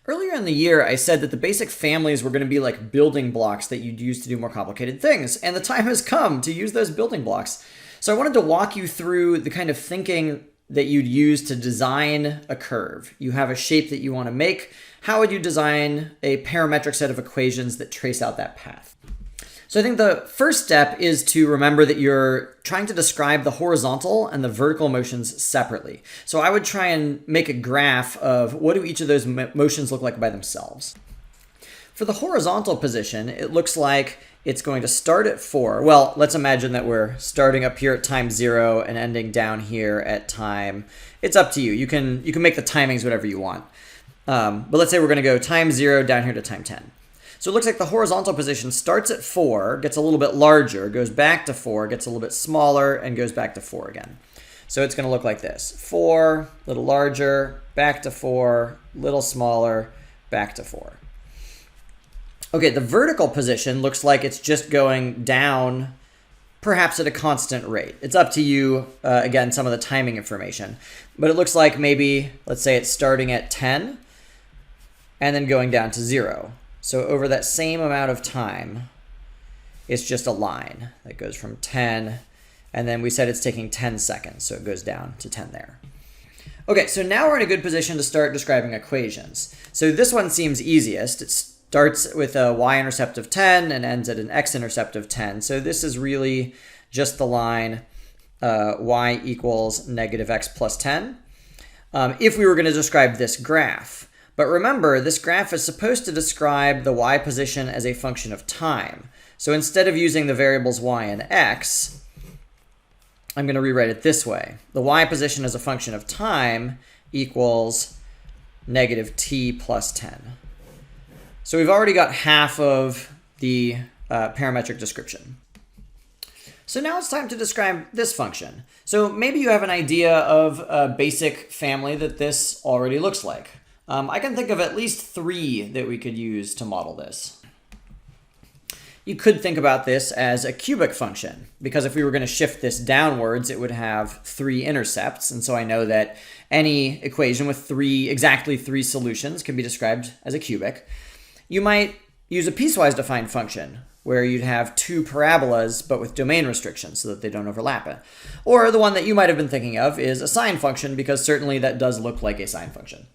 Earlier in the year, I said that the basic families were going to be like building blocks that you'd use to do more complicated things, and the time has come to use those building blocks. So I wanted to walk you through the kind of thinking that you'd use to design a curve. You have a shape that you want to make. How would you design a parametric set of equations that trace out that path? So I think the first step is to remember that you're trying to describe the horizontal and the vertical motions separately. So I would try and make a graph of what do each of those motions look like by themselves. For the horizontal position, it looks like it's going to start at 4. Well, let's imagine that we're starting up here at time 0 and ending down here at time. It's up to you. You can make the timings whatever you want. But let's say we're going to go time 0 down here to time 10. So it looks like the horizontal position starts at 4, gets a little bit larger, goes back to 4, gets a little bit smaller, and goes back to 4 again. So it's going to look like this. 4, a little larger, back to 4, little smaller, back to 4. Okay, the vertical position looks like it's just going down, perhaps at a constant rate. It's up to you, again, some of the timing information. But it looks like maybe, let's say it's starting at 10, and then going down to 0. So over that same amount of time, it's just a line that goes from 10, and then we said it's taking 10 seconds, so it goes down to 10 there. Okay, so now we're in a good position to start describing equations. So this one seems easiest. It starts with a y-intercept of 10 and ends at an x-intercept of 10. So this is really just the line y equals negative x plus 10. If we were going to describe this graph. But remember, this graph is supposed to describe the y position as a function of time. So instead of using the variables y and x, I'm going to rewrite it this way. The y position as a function of time equals negative t plus 10. So we've already got half of the parametric description. So now it's time to describe this function. So maybe you have an idea of a basic family that this already looks like. I can think of at least 3 that we could use to model this. You could think about this as a cubic function, because if we were going to shift this downwards, it would have 3 intercepts. And so I know that any equation with exactly three solutions can be described as a cubic. You might use a piecewise defined function, where you'd have 2 parabolas, but with domain restrictions so that they don't overlap. Or the one that you might have been thinking of is a sine function, because certainly that does look like a sine function.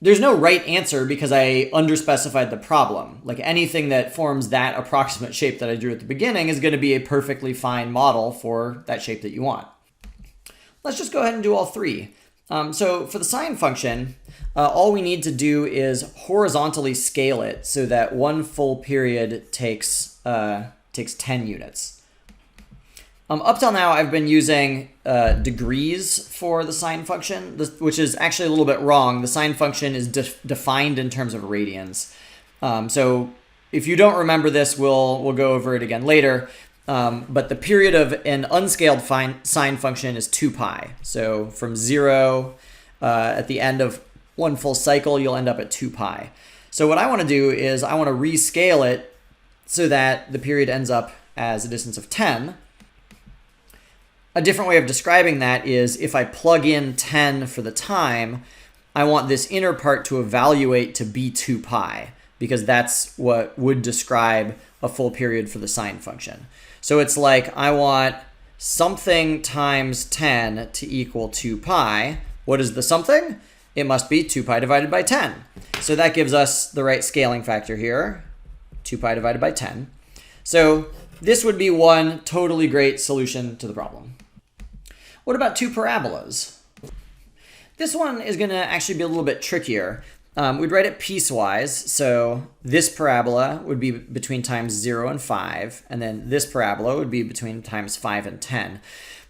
There's no right answer because I underspecified the problem. Like anything that forms that approximate shape that I drew at the beginning is going to be a perfectly fine model for that shape that you want. Let's just go ahead and do all 3. So for the sine function, all we need to do is horizontally scale it so that 1 full period takes 10 units. Up till now, I've been using degrees for the sine function, which is actually a little bit wrong. The sine function is defined in terms of radians. So if you don't remember this, we'll go over it again later. But the period of an unscaled sine function is 2 pi. So from 0 at the end of 1 full cycle, you'll end up at 2 pi. So what I want to do is I want to rescale it so that the period ends up as a distance of 10. A different way of describing that is if I plug in 10 for the time, I want this inner part to evaluate to be 2 pi, because that's what would describe a full period for the sine function. So it's like I want something times 10 to equal 2 pi. What is the something? It must be 2 pi divided by 10. So that gives us the right scaling factor here, 2 pi divided by 10. So this would be one totally great solution to the problem. What about 2 parabolas? This one is going to actually be a little bit trickier. We'd write it piecewise, so this parabola would be between times 0 and 5, and then this parabola would be between times 5 and 10.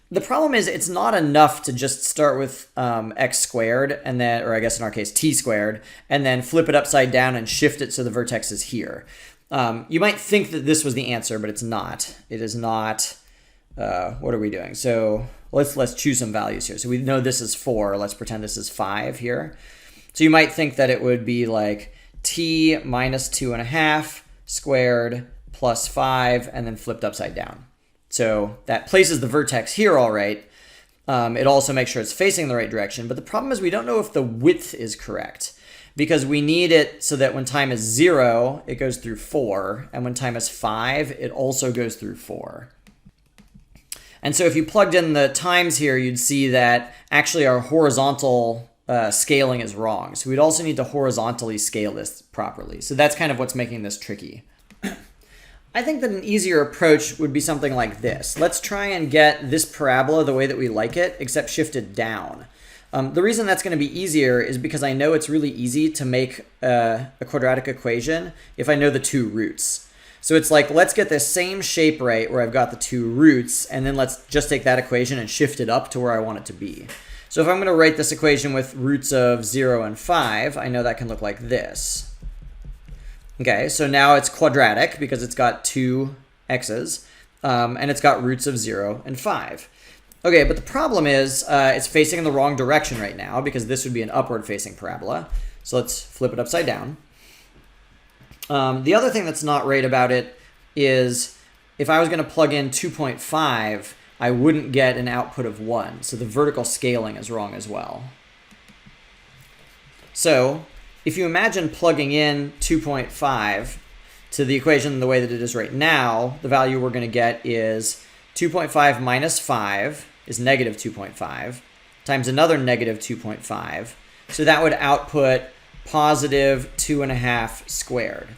The problem is it's not enough to just start with x squared, and then, or I guess in our case, t squared, and then flip it upside down and shift it so the vertex is here. You might think that this was the answer, but it's not. It is not. What are we doing? So let's choose some values here. So we know this is 4. Let's pretend this is 5 here. So you might think that it would be like t minus 2.5 squared plus 5 and then flipped upside down. So that places the vertex here all right. It also makes sure it's facing the right direction. But the problem is we don't know if the width is correct, because we need it so that when time is 0, it goes through 4, and when time is 5, it also goes through 4. And so if you plugged in the times here, you'd see that actually our horizontal scaling is wrong. So we'd also need to horizontally scale this properly. So that's kind of what's making this tricky. I think that an easier approach would be something like this. Let's try and get this parabola the way that we like it, except shifted down. The reason that's going to be easier is because I know it's really easy to make a quadratic equation if I know the two roots. So it's like, let's get this same shape right where I've got the two roots, and then let's just take that equation and shift it up to where I want it to be. So if I'm going to write this equation with roots of 0 and 5, I know that can look like this. Okay, so now it's quadratic because it's got two x's, and it's got roots of 0 and 5. Okay, but the problem is it's facing in the wrong direction right now because this would be an upward-facing parabola. So let's flip it upside down. The other thing that's not right about it is if I was going to plug in 2.5, I wouldn't get an output of 1. So the vertical scaling is wrong as well. So if you imagine plugging in 2.5 to the equation the way that it is right now, the value we're going to get is 2.5 minus 5 is negative 2.5 times another negative 2.5. So that would output positive 2.5 squared.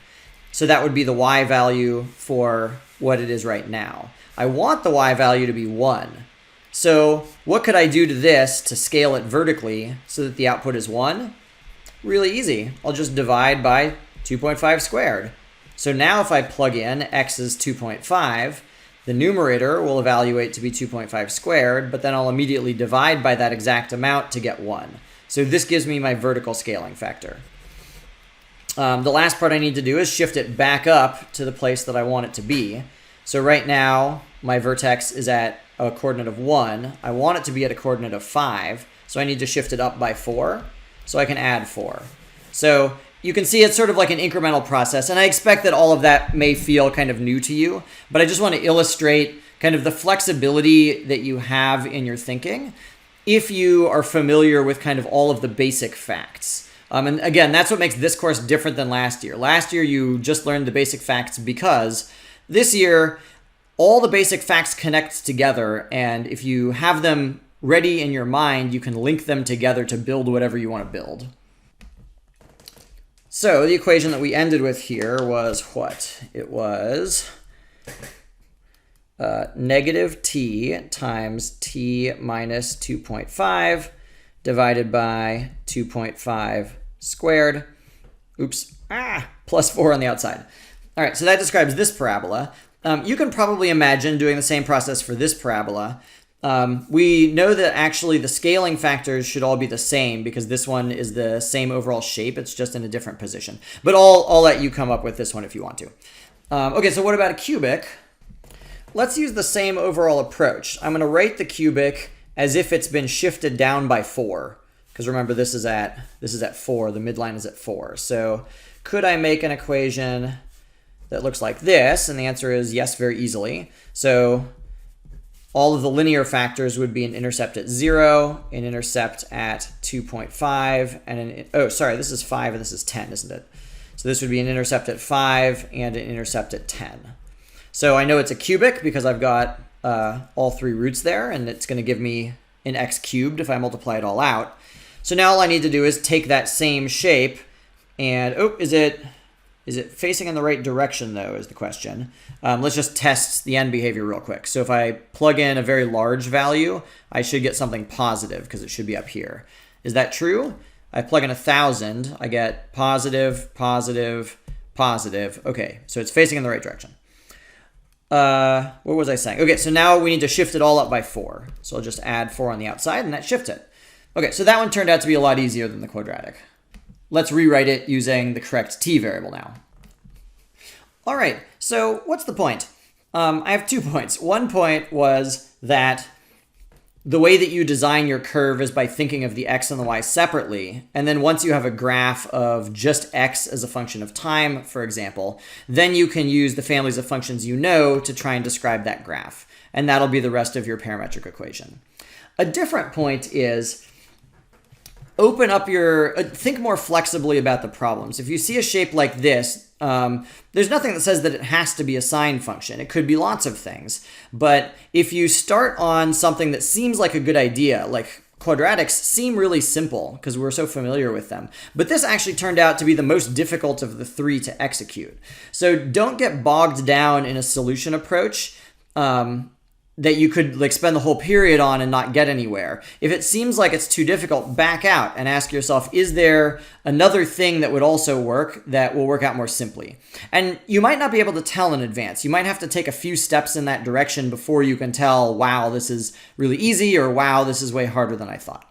So that would be the y value for what it is right now. I want the y value to be 1. So what could I do to this to scale it vertically so that the output is 1? Really easy. I'll just divide by 2.5 squared. So now if I plug in x is 2.5, the numerator will evaluate to be 2.5 squared, but then I'll immediately divide by that exact amount to get 1. So this gives me my vertical scaling factor. The last part I need to do is shift it back up to the place that I want it to be. So right now, my vertex is at a coordinate of 1. I want it to be at a coordinate of 5, so I need to shift it up by 4, so I can add 4. So you can see it's sort of like an incremental process, and I expect that all of that may feel kind of new to you, but I just want to illustrate kind of the flexibility that you have in your thinking if you are familiar with kind of all of the basic facts. And again, that's what makes this course different than last year. Last year, you just learned the basic facts because this year, all the basic facts connect together, and if you have them ready in your mind, you can link them together to build whatever you want to build. So the equation that we ended with here was what? It was negative t times t minus 2.5 divided by 2.5 squared. Oops. Plus 4 on the outside. All right, so that describes this parabola. You can probably imagine doing the same process for this parabola. We know that actually the scaling factors should all be the same because this one is the same overall shape. It's just in a different position. But I'll let you come up with this one if you want to. Okay, so what about a cubic? Let's use the same overall approach. I'm going to write the cubic as if it's been shifted down by 4. Because remember, this is at 4. The midline is at 4. So could I make an equation that looks like this? And the answer is yes, very easily. So all of the linear factors would be an intercept at 0, an intercept at 2.5, and this is 5 and this is 10, isn't it? So this would be an intercept at 5 and an intercept at 10. So I know it's a cubic because I've got all 3 roots there, and it's going to give me an x cubed if I multiply it all out. So now all I need to do is take that same shape and, is it facing in the right direction, though, is the question. Let's just test the end behavior real quick. So if I plug in a very large value, I should get something positive because it should be up here. Is that true? I plug in 1,000, I get positive, positive, positive. Okay, so it's facing in the right direction. What was I saying? Okay, so now we need to shift it all up by 4. So I'll just add 4 on the outside, and that shifts it. Okay, so that one turned out to be a lot easier than the quadratic. Let's rewrite it using the correct t variable now. All right, so what's the point? I have 2 points. One point was that the way that you design your curve is by thinking of the x and the y separately. And then once you have a graph of just x as a function of time, for example, then you can use the families of functions you know to try and describe that graph. And that'll be the rest of your parametric equation. A different point is, open up your, think more flexibly about the problems. If you see a shape like this, there's nothing that says that it has to be a sine function. It could be lots of things. But if you start on something that seems like a good idea, like quadratics seem really simple because we're so familiar with them. But this actually turned out to be the most difficult of the three to execute. So don't get bogged down in a solution approach that you could like spend the whole period on and not get anywhere. If it seems like it's too difficult, back out and ask yourself, is there another thing that would also work that will work out more simply? And you might not be able to tell in advance. You might have to take a few steps in that direction before you can tell, wow, this is really easy, or wow, this is way harder than I thought.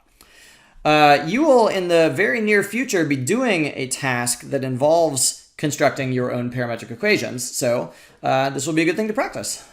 You will, in the very near future, be doing a task that involves constructing your own parametric equations. So this will be a good thing to practice.